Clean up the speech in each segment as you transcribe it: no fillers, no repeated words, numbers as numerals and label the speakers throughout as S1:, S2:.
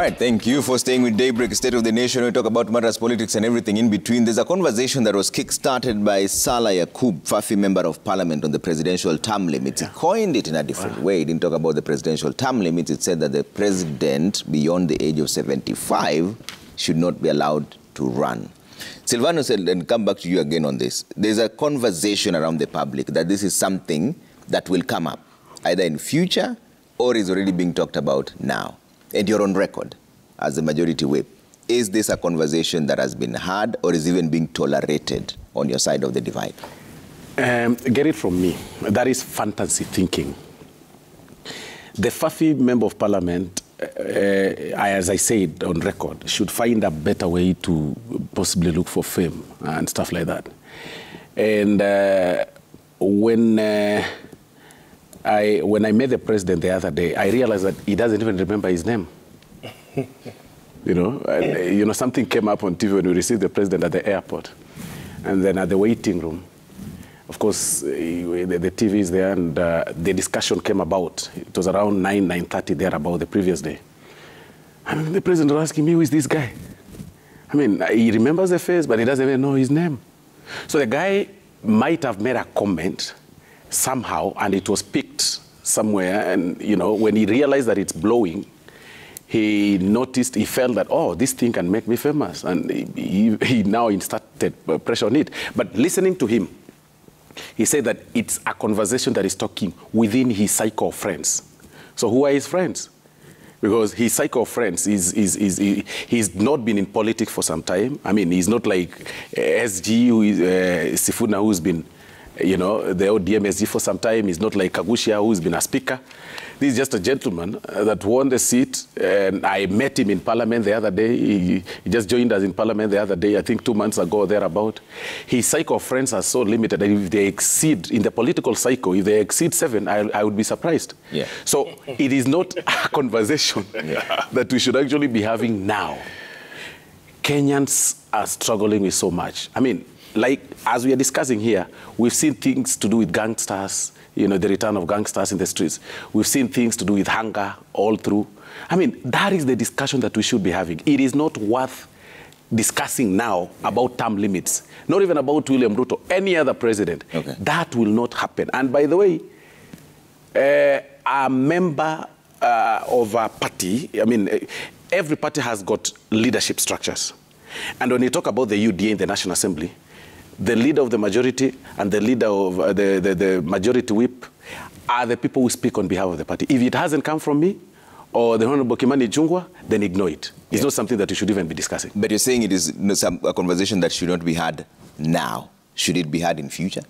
S1: right, thank you for staying with Daybreak, State of the Nation. We talk about matters, politics and everything in between. There's a conversation that was kick-started by Salah Yakub, Fafi Member of Parliament, on the presidential term limits. He coined it in a different way. He didn't talk about the presidential term limits. It said that the president beyond the age of 75 should not be allowed to run. Silvano said, and come back to you again on this, there's a conversation around the public that this is something that will come up either in future or is already being talked about now. And you're on record as the majority whip. Is this a conversation that has been had or is even being tolerated on your side of the divide?
S2: Get it from me. That is fantasy thinking. The Fafi Member of Parliament, as I said on record, should find a better way to possibly look for fame and stuff like that. And when I met the president the other day, I realized that he doesn't even remember his name. Something came up on TV when we received the president at the airport. And then at the waiting room, of course, the TV is there, and the discussion came about. It was around 9:30 there about the previous day. And the president was asking me, who is this guy? I mean, he remembers the face, but he doesn't even know his name. So the guy might have made a comment somehow, and it was picked somewhere, and when he realized that it's blowing, he noticed, he felt that, oh, this thing can make me famous, and he now started pressure on it. But listening to him, he said that it's a conversation that is talking within his cycle of friends. So who are his friends? Because his cycle of friends, he's not been in politics for some time. I mean, he's not like SG, who is Sifuna, who's been the ODM SG for some time. He's not like Kagushia, who's been a speaker. This is just a gentleman that won the seat, and I met him in Parliament the other day. He just joined us in Parliament the other day, I think 2 months ago, thereabout. His cycle of friends are so limited that if they exceed, in the political cycle, if they exceed 7, I would be surprised. Yeah. So it is not a conversation that we should actually be having now. Kenyans are struggling with so much. I mean, like, as we are discussing here, we've seen things to do with gangsters, the return of gangsters in the streets. We've seen things to do with hunger all through. I mean, that is the discussion that we should be having. It is not worth discussing now about term limits, not even about William Ruto, any other president. Okay. That will not happen. And by the way, a member of a party, I mean, every party has got leadership structures. And when you talk about the UDA in the National Assembly, the leader of the majority and the leader of the majority whip are the people who speak on behalf of the party. If it hasn't come from me or the Honorable Kimani Ichung'wah, then ignore it. It's not something that we should even be discussing.
S1: But you're saying it is a conversation that should not be had now. Should it be had in future?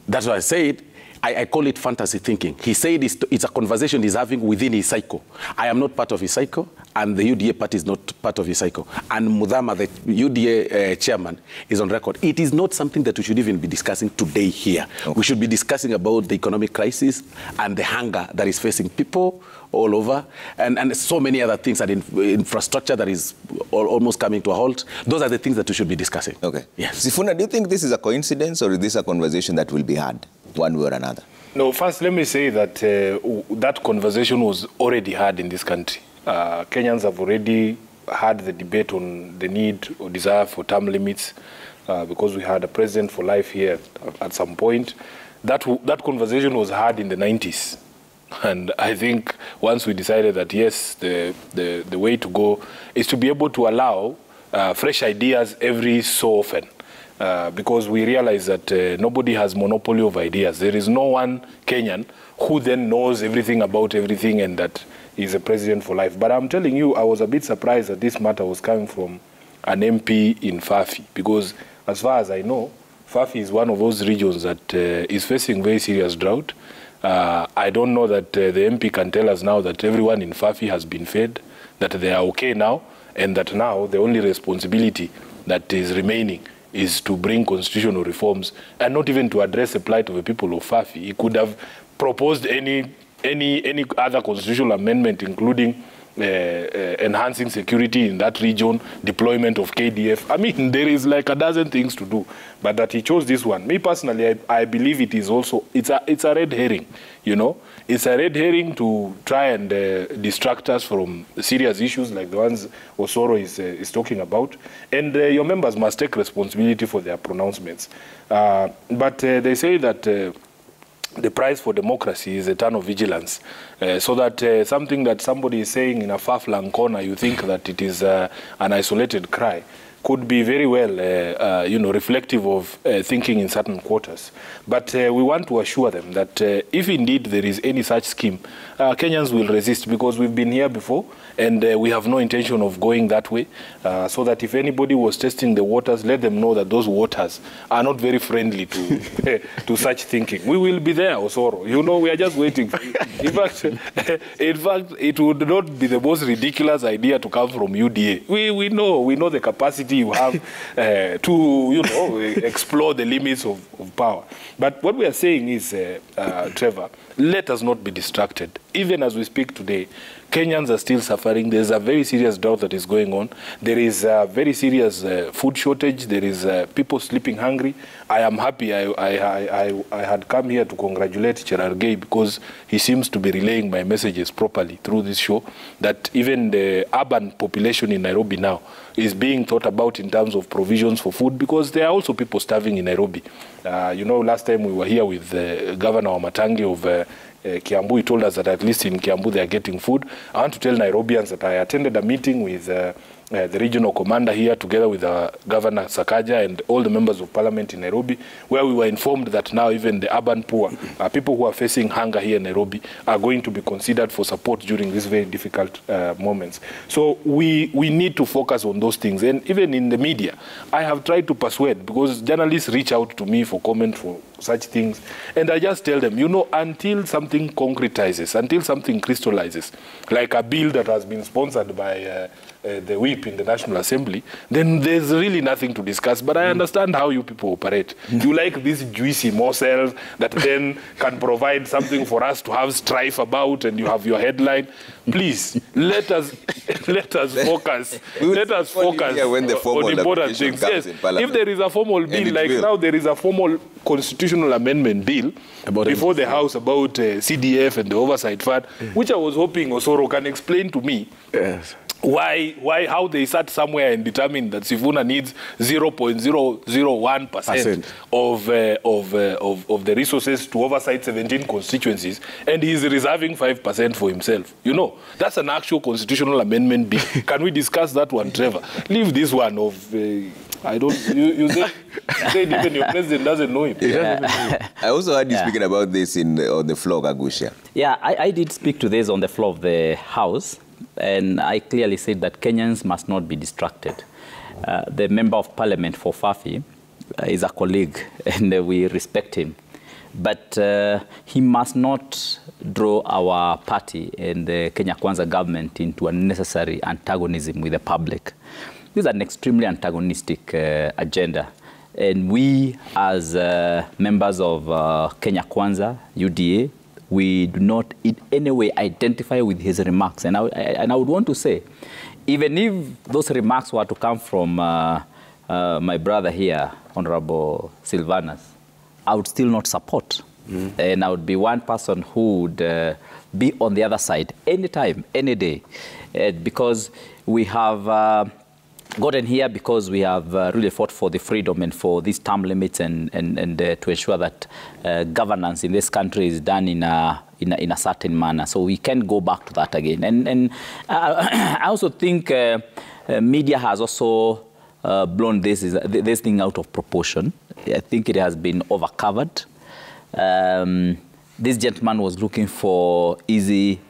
S2: That's what I said. I call it fantasy thinking. He said it's a conversation he's having within his cycle. I am not part of his cycle, and the UDA party is not part of his cycle. And Mudhama, the UDA chairman, is on record. It is not something that we should even be discussing today here. Okay. We should be discussing about the economic crisis and the hunger that is facing people all over, and so many other things, and infrastructure that is almost coming to a halt. Those are the things that we should be discussing.
S1: Okay. Yes. Sifuna, do you think this is a coincidence, or is this a conversation that will be had one way or another?
S3: No, first let me say that that conversation was already had in this country. Kenyans have already had the debate on the need or desire for term limits because we had a president for life here at some point. That conversation was had in the 90s. And I think once we decided that, yes, the way to go is to be able to allow fresh ideas every so often. Because we realize that nobody has monopoly of ideas. There is no one Kenyan who then knows everything about everything and that is a president for life. But I'm telling you, I was a bit surprised that this matter was coming from an MP in Fafi, because as far as I know, Fafi is one of those regions that is facing very serious drought. I don't know that the MP can tell us now that everyone in Fafi has been fed, that they are okay now, and that now the only responsibility that is remaining is to bring constitutional reforms and not even to address the plight of the people of Fafi. He could have proposed any other constitutional amendment, including enhancing security in that region, deployment of KDF. I mean, there is like a dozen things to do, but that he chose this one. Me personally, I believe it is also, it's a red herring, you know. It's a red herring to try and distract us from serious issues like the ones Osoro is talking about. And your members must take responsibility for their pronouncements. But they say that the price for democracy is eternal vigilance. So that something that somebody is saying in a far-flung corner, you think that it is an isolated cry, could be very well, you know, reflective of thinking in certain quarters. But we want to assure them that if indeed there is any such scheme, Kenyans will resist, because we've been here before and we have no intention of going that way. So that if anybody was testing the waters, let them know that those waters are not very friendly to to such thinking. We will be there, Osoro. You know, we are just waiting. In fact, it would not be the most ridiculous idea to come from UDA. We know the capacity you have to, you know, explore the limits of power. But what we are saying is, Trevor, let us not be distracted. Even as we speak today, Kenyans are still suffering. There's a very serious drought that is going on. There is a very serious food shortage. There is people sleeping hungry. I am happy I had come here to congratulate Cherargei, because he seems to be relaying my messages properly through this show, that even the urban population in Nairobi now is being thought about in terms of provisions for food, because there are also people starving in Nairobi. You know, last time we were here with Governor Wamatangi of Kiambu, he told us that at least in Kiambu they are getting food. I want to tell Nairobians that I attended a meeting with the regional commander here, together with Governor Sakaja and all the members of parliament in Nairobi, where we were informed that now even the urban poor, people who are facing hunger here in Nairobi, are going to be considered for support during these very difficult moments. So we need to focus on those things. And even in the media, I have tried to persuade, because journalists reach out to me for comment for such things, and I just tell them, you know, until something concretizes, until something crystallizes, like a bill that has been sponsored by the whip in the National Assembly, then there's really nothing to discuss. But I understand how you people operate. You like these juicy morsels that then can provide something for us to have strife about, and you have your headline. Please, let us focus. Let us focus on important things. Yes, if there is a formal bill, like now there is a formal constitutional amendment bill before the House about CDF and the oversight fund, which I was hoping Osoro can explain to me. Yes. How they sat somewhere and determined that Sifuna needs 0.001% of the resources to oversight 17 constituencies, and he's reserving 5% for himself. You know, that's an actual constitutional amendment bill. Can we discuss that one, Trevor? Leave this one of... I don't... You said even your president doesn't know him.
S1: Yeah. I also heard you speaking about this on the floor, Gagusha.
S4: Yeah, I did speak to this on the floor of the House. And I clearly said that Kenyans must not be distracted. The member of parliament for Fafi is a colleague, and we respect him. But he must not draw our party and the Kenya Kwanza government into unnecessary antagonism with the public. This is an extremely antagonistic agenda. And we, as members of Kenya Kwanza, UDA, we do not in any way identify with his remarks. And I would want to say, even if those remarks were to come from my brother here, Honorable Silvanus, I would still not support. And I would be one person who would be on the other side anytime, any day. Because we have gotten here because we have really fought for the freedom and for these term limits and to ensure that governance in this country is done in a certain manner. So we can't go back to that again. And I also think media has also blown this thing out of proportion. I think it has been overcovered. This gentleman was looking for easy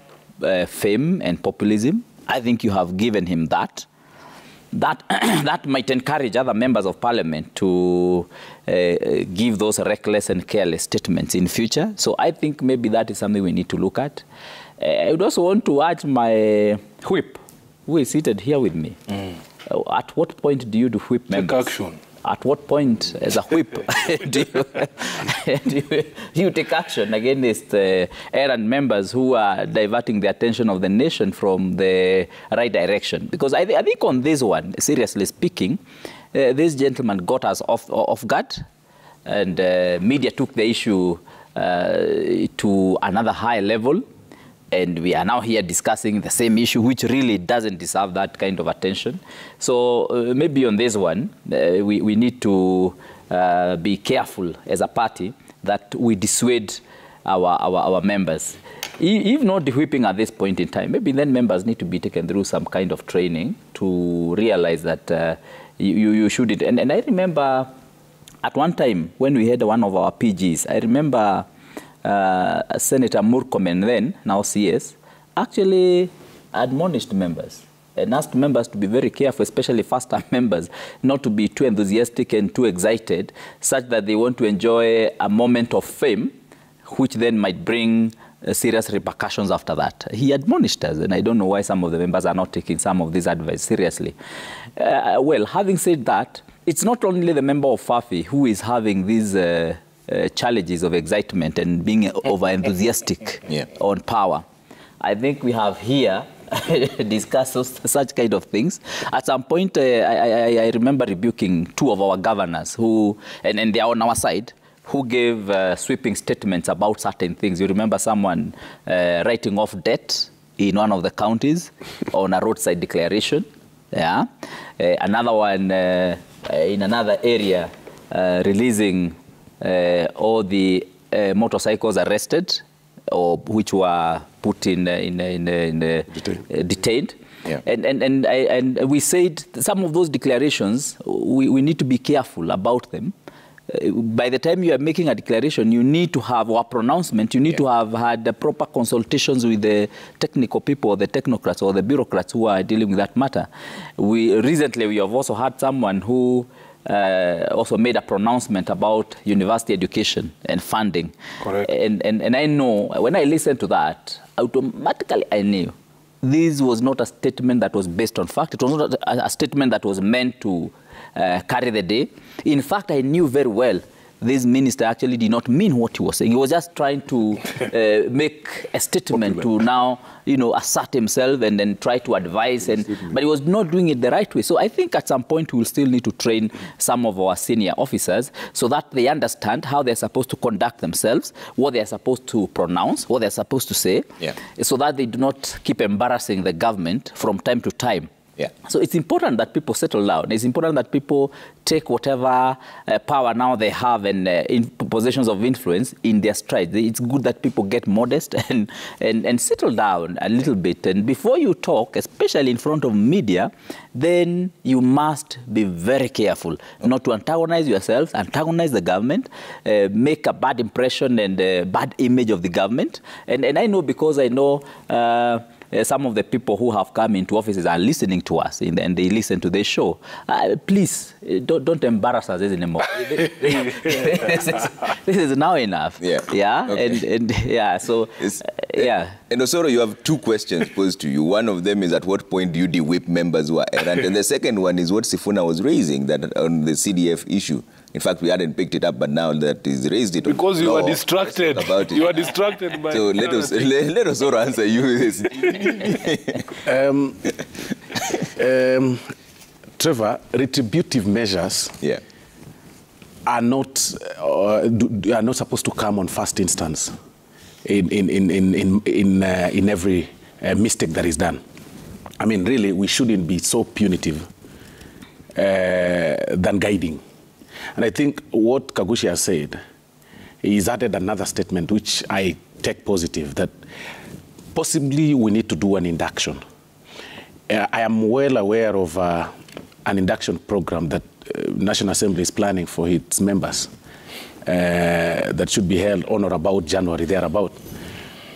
S4: fame and populism. I think you have given him that. That might encourage other members of parliament to give those reckless and careless statements in future. So I think maybe that is something we need to look at. I would also want to urge my whip, who is seated here with me. At what point do you do whip members?
S3: Take action.
S4: at what point, as a whip, do you take action against errant members who are diverting the attention of the nation from the right direction? Because I think on this one, seriously speaking, this gentleman got us off guard, and media took the issue to another high level. And we are now here discussing the same issue, which really doesn't deserve that kind of attention. So maybe on this one, we need to be careful as a party that we dissuade our members. If not the whipping at this point in time, maybe then members need to be taken through some kind of training to realize that you shouldn't. And I remember at one time when we had one of our PGs, I remember Senator Murkomen, then, now CS, actually admonished members and asked members to be very careful, especially first-time members, not to be too enthusiastic and too excited, such that they want to enjoy a moment of fame, which then might bring serious repercussions after that. He admonished us, and I don't know why some of the members are not taking some of this advice seriously. Well, having said that, it's not only the member of Fafi who is having these challenges of excitement and being over-enthusiastic on power. I think we have here discussed such kind of things. At some point, I remember rebuking two of our governors who, and they are on our side, who gave sweeping statements about certain things. You remember someone writing off debt in one of the counties on a roadside declaration. Yeah. Another one in another area releasing all the motorcycles arrested or which were put in detained. Yeah. And we said some of those declarations, we need to be careful about them. By the time you are making a declaration, you need to have, or a pronouncement, you need to have had the proper consultations with the technical people, or the technocrats, or the bureaucrats who are dealing with that matter. Recently, we have also had someone who also made a pronouncement about university education and funding. Correct. And I know, when I listened to that, automatically I knew this was not a statement that was based on fact. It was not a statement that was meant to carry the day. In fact, I knew very well this minister actually did not mean what he was saying. He was just trying to make a statement to now, assert himself and then try to advise. But he was not doing it the right way. So I think at some point we will still need to train some of our senior officers so that they understand how they're supposed to conduct themselves, what they're supposed to pronounce, what they're supposed to say, so that they do not keep embarrassing the government from time to time. Yeah. So it's important that people settle down. It's important that people take whatever power now they have and in positions of influence in their stride. It's good that people get modest and settle down a little bit. And before you talk, especially in front of media, then you must be very careful not to antagonize yourself, antagonize the government, make a bad impression and a bad image of the government. And I know, because I know some of the people who have come into offices are listening to us and they listen to this show. Please, don't embarrass us anymore. This is now enough. Yeah. Yeah. Okay. And yeah. So yeah.
S1: And Osoro, you have two questions posed to you. One of them is, at what point do you de-whip members who are errant? And the second one is what Sifuna was raising, that on the CDF issue. In fact, we hadn't picked it up, but now that he's raised it.
S3: Because you were distracted. You were distracted by...
S1: So let Osoro answer you this.
S2: Trevor, retributive measures are not supposed to come on first instance in every mistake that is done. I mean, really, we shouldn't be so punitive than guiding. And I think what Kagushi has said, he's added another statement which I take positive, that possibly we need to do an induction. I am well aware of an induction program that National Assembly is planning for its members that should be held on or about January, thereabout.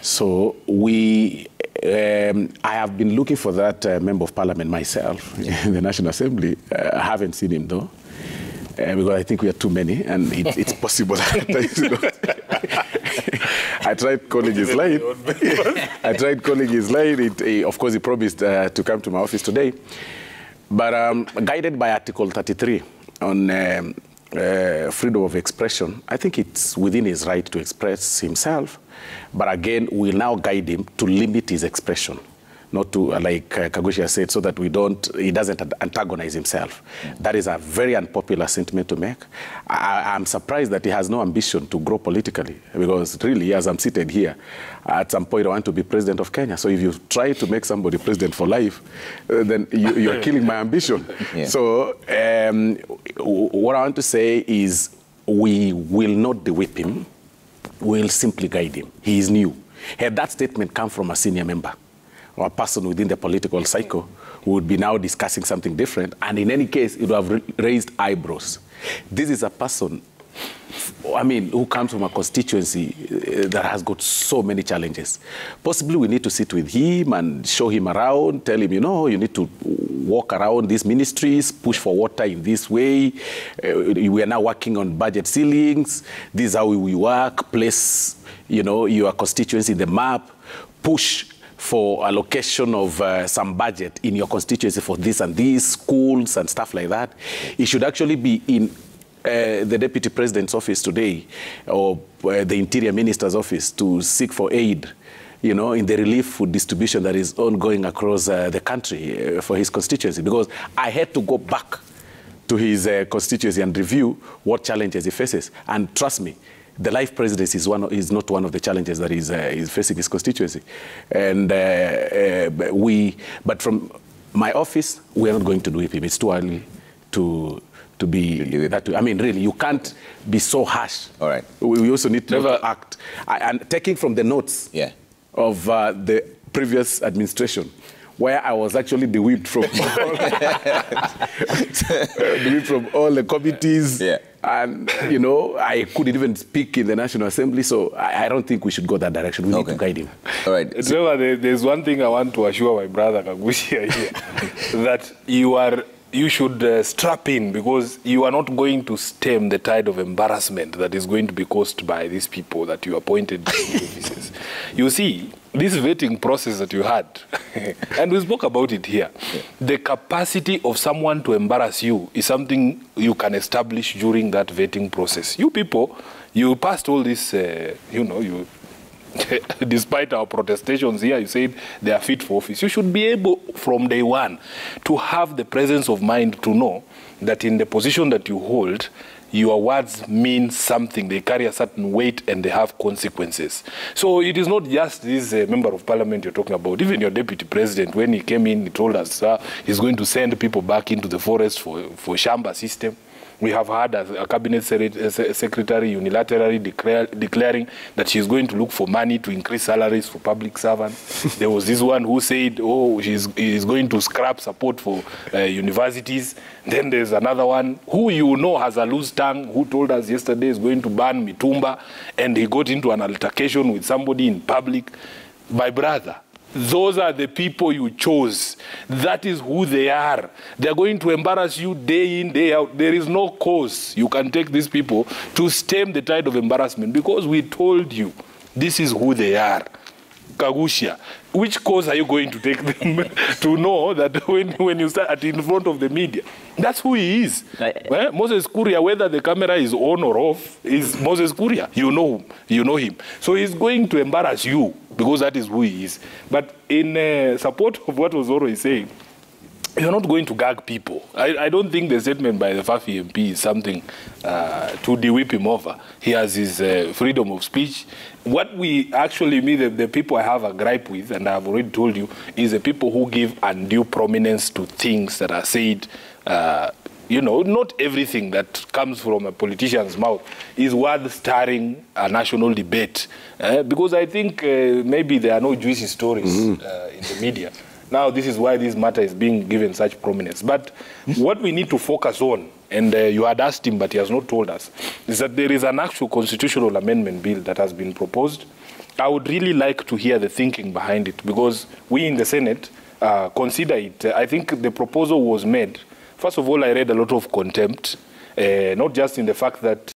S2: So I have been looking for that member of parliament myself in the National Assembly. I haven't seen him though. Because I think we are too many, and it's possible. I tried calling his line. Of course, he promised to come to my office today. But guided by Article 33 freedom of expression, I think it's within his right to express himself. But again, we'll now guide him to limit his expression, not to, like Kagusha said, so that he doesn't antagonize himself. That is a very unpopular sentiment to make. I'm surprised that he has no ambition to grow politically, because really, as I'm seated here, at some point I want to be president of Kenya. So if you try to make somebody president for life, then you're killing my ambition. Yeah. So what I want to say is we will not de-whip him. We'll simply guide him. He is new. Had that statement come from a senior member or a person within the political cycle, who would be now discussing something different, and in any case, it would have raised eyebrows. This is a person, I mean, who comes from a constituency that has got so many challenges. Possibly we need to sit with him and show him around, tell him, you know, you need to walk around these ministries, push for water in this way. We are now working on budget ceilings. This is how we work. Place, you know, your constituency in the map. Push for allocation of some budget in your constituency for this and these schools and stuff like that. It should actually be in the Deputy President's office today, or the Interior Minister's office, to seek for aid, you know, in the relief food distribution that is ongoing across the country for his constituency. Because I had to go back to his constituency and review what challenges he faces. And trust me, the life presidency is not one of the challenges that is facing his constituency. And but from my office, we are not going to do it. It's too early to be that way. I mean, really, you can't be so harsh.
S1: All right.
S2: We also need to act. And taking from the notes of the previous administration, where I was actually de-whipped from all the committees. Yeah. And, you know, I couldn't even speak in the National Assembly, so I don't think we should go that direction. We need to guide him.
S1: All right.
S3: There's one thing I want to assure my brother Kagushia here, that you should strap in, because you are not going to stem the tide of embarrassment that is going to be caused by these people that you appointed to offices. You see, this vetting process that you had, and we spoke about it here, the capacity of someone to embarrass you is something you can establish during that vetting process. You people, you passed all this, you know, despite our protestations here, you said they are fit for office. You should be able, from day one, to have the presence of mind to know that in the position that you hold, your words mean something. They carry a certain weight and they have consequences. So it is not just this member of parliament you're talking about. Even your deputy president, when he came in, he told us he's going to send people back into the forest for Shamba system. We have had a cabinet secretary unilaterally declaring that she's going to look for money to increase salaries for public servants. There was this one who said, oh, he's going to scrap support for universities. Then there's another one who you know has a loose tongue, who told us yesterday is going to ban Mitumba, and he got into an altercation with somebody in public. My brother, those are the people you chose. That is who they are. They're going to embarrass you day in, day out. There is no cause you can take these people to stem the tide of embarrassment, because we told you this is who they are. Kagushia, which cause are you going to take them to know that when you start in front of the media? That's who he is. Moses Kuria, whether the camera is on or off, is Moses Kuria. You know him. So he's going to embarrass you, because that is who he is. But in support of what Ozoro is saying, you're not going to gag people. I don't think the statement by the Fafi MP is something to de-whip him over. He has his freedom of speech. What we actually mean, the people I have a gripe with, and I've already told you, is the people who give undue prominence to things that are said. You know, not everything that comes from a politician's mouth is worth starting a national debate. Because I think maybe there are no juicy stories in the media. Now, this is why this matter is being given such prominence. But what we need to focus on, and you had asked him, but he has not told us, is that there is an actual constitutional amendment bill that has been proposed. I would really like to hear the thinking behind it, because we in the Senate consider it. I think the proposal was made. First of all, I read a lot of contempt, not just in the fact that